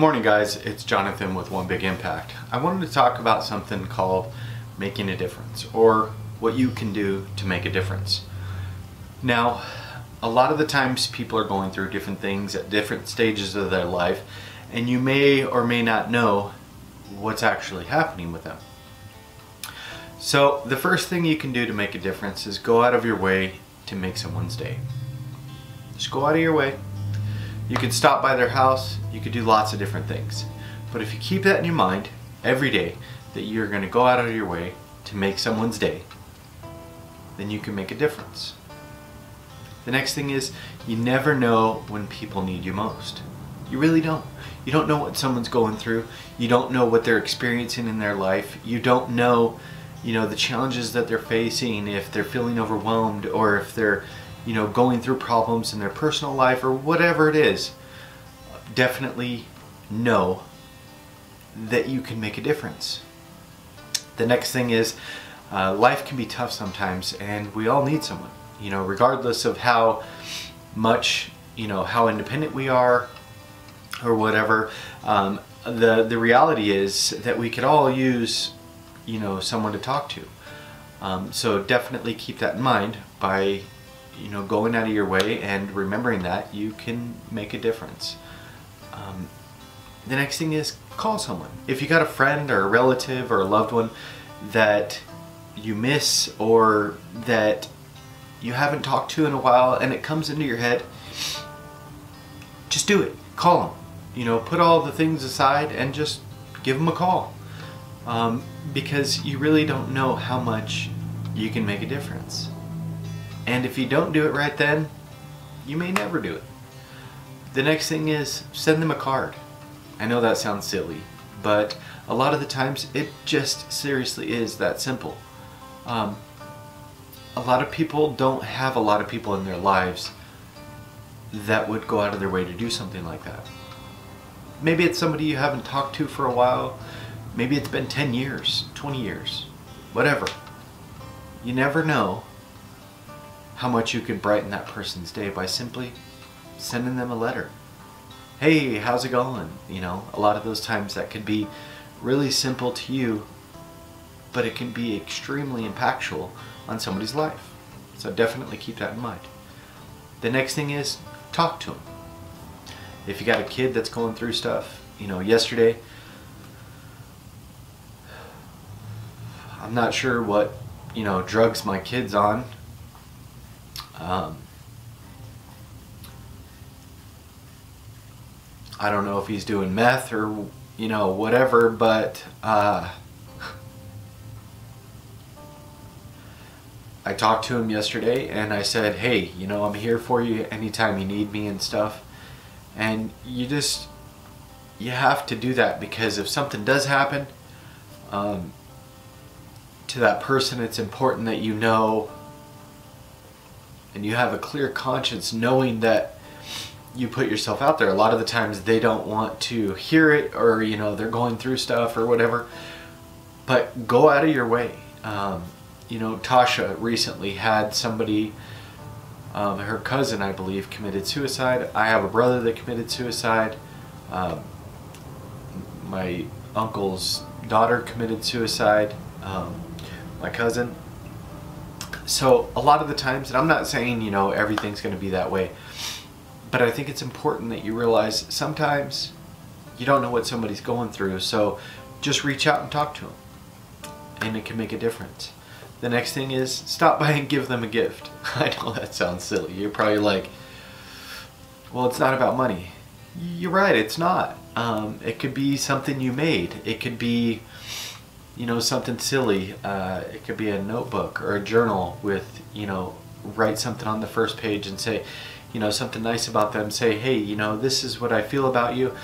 morning, guys. It's Jonathan with One Big Impact. I wanted to talk about something called making a difference, or what you can do to make a difference. Now, a lot of the times people are going through different things at different stages of their life, and you may or may not know what's actually happening with them. So the first thing you can do to make a difference is go out of your way to make someone's day. Just go out of your way. You could stop by their house, you could do lots of different things. But if you keep that in your mind every day, that you're going to go out of your way to make someone's day, then you can make a difference. The next thing is, you never know when people need you most. You really don't. You don't know what someone's going through. You don't know what they're experiencing in their life. You don't know, the challenges that they're facing, if they're feeling overwhelmed, or if they're going through problems in their personal life, or whatever it is. Definitely know that you can make a difference. The next thing is, life can be tough sometimes, and we all need someone. Regardless of how much, how independent we are, or whatever. The reality is that we could all use, someone to talk to. So definitely keep that in mind by going out of your way and remembering that you can make a difference. The next thing is, call someone. If you got a friend or a relative or a loved one that you miss, or that you haven't talked to in a while, and it comes into your head, just do it. Call them. Put all the things aside and just give them a call. Because you really don't know how much you can make a difference. And if you don't do it right then, you may never do it. The next thing is, send them a card. I know that sounds silly, but a lot of the times it just seriously is that simple. A lot of people don't have a lot of people in their lives that would go out of their way to do something like that. Maybe it's somebody you haven't talked to for a while. Maybe it's been 10 years, 20 years, whatever. You never know how much you could brighten that person's day by simply sending them a letter. Hey, how's it going? A lot of those times that could be really simple to you, but it can be extremely impactful on somebody's life. So definitely keep that in mind. The next thing is, talk to them. If you got a kid that's going through stuff, yesterday, I'm not sure what, drugs my kid's on. I don't know if he's doing meth or, whatever, but I talked to him yesterday and I said, hey, I'm here for you anytime you need me and stuff. And you have to do that, because if something does happen to that person, it's important that and you have a clear conscience knowing that you put yourself out there. A lot of the times they don't want to hear it, or they're going through stuff or whatever, but go out of your way. Tasha recently had somebody, her cousin I believe, committed suicide. I have a brother that committed suicide. My uncle's daughter committed suicide. My cousin. So a lot of the times, and I'm not saying everything's going to be that way, but I think it's important that you realize sometimes you don't know what somebody's going through, so just reach out and talk to them, and it can make a difference. The next thing is, stop by and give them a gift. I know that sounds silly. You're probably like, well, it's not about money. You're right, it's not. It could be something you made. It could be something silly. It could be a notebook or a journal with, write something on the first page and say, something nice about them. Say, hey, this is what I feel about you.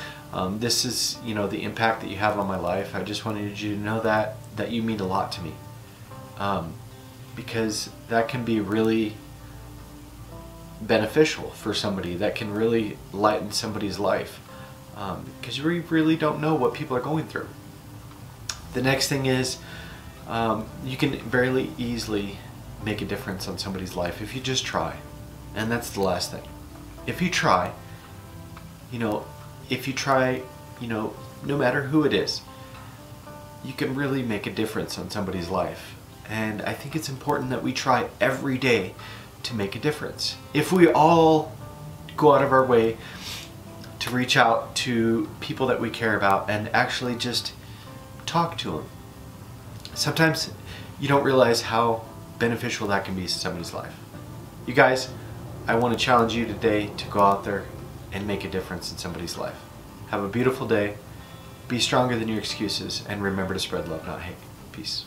This is, the impact that you have on my life. I just wanted you to know that you mean a lot to me. Because that can be really beneficial for somebody. That can really lighten somebody's life. Because we really don't know what people are going through. The next thing is, you can very easily make a difference on somebody's life if you just try. And that's the last thing. If you try, if you try no matter who it is, you can really make a difference on somebody's life. And I think it's important that we try every day to make a difference. If we all go out of our way to reach out to people that we care about and actually just talk to them, sometimes you don't realize how beneficial that can be to somebody's life. You guys, I want to challenge you today to go out there and make a difference in somebody's life. Have a beautiful day. Be stronger than your excuses, and remember to spread love, not hate. Peace.